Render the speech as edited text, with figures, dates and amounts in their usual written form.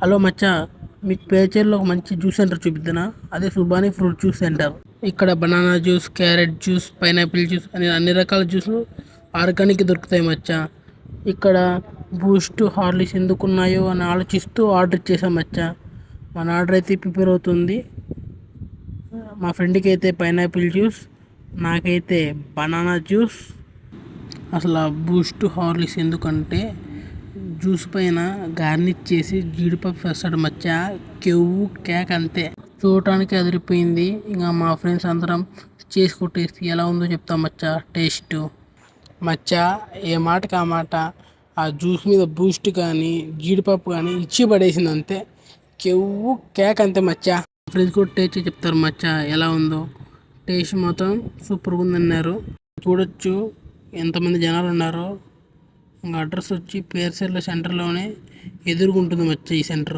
Hello మచ్చా, మీకు పేచర్లో ఒక మంచి జ్యూస్ సెంటర్ చూపిద్దానా? అదే సుబానీ ఫ్రూట్ జ్యూస్ సెంటర్. ఇక్కడ banana juice, carrot juice, pineapple juice అని అన్ని రకాల జ్యూస్లు ఆర్గానిక్ దొరుకుతాయి మచ్చా. ఇక్కడ బూస్ట్, హార్లిక్స్ ఎందుకున్నాయో అని ఆలోచిస్తూ ఆర్డర్ ఇచ్చేసాం మచ్చా. మన ఆర్డర్ అయితే ప్రిపేర్ అవుతుంది. మా ఫ్రెండ్కి అయితే పైనాపిల్ జ్యూస్, నాకైతే బనానా జ్యూస్. అసలు బూస్ట్, హార్లిక్స్ ఎందుకంటే జ్యూస్ పైన గార్నిష్ చేసి జీడిపప్పు వేస్తాడు మచ్చా. కెవ్వు కేక్ అంతే. చూడటానికి అదిరిపోయింది. ఇంకా మా ఫ్రెండ్స్ అందరం చేసి కొట్టేసి ఎలా ఉందో చెప్తాం మచ్చా టేస్ట్. మచ్చా ఏ మాటకి ఆ మాట, ఆ జ్యూస్ మీద బూస్ట్ కానీ జీడిపప్పు కానీ ఇచ్చి పడేసింది అంతే. కెవ్వు కేక్ అంతే మచ్చా. ఫ్రెండ్స్ కూడా టేస్ట్ చెప్తారు మచ్చా ఎలా ఉందో. టేస్ట్ మొత్తం సూపర్గా ఉందన్నారు. చూడొచ్చు ఎంతమంది జనాలు ఉన్నారో. ఇంకా అడ్రస్ వచ్చి పేర్చెర్ల సెంటర్లోనే ఎదురుగుంటుంది మచ్చా ఈ సెంటర్.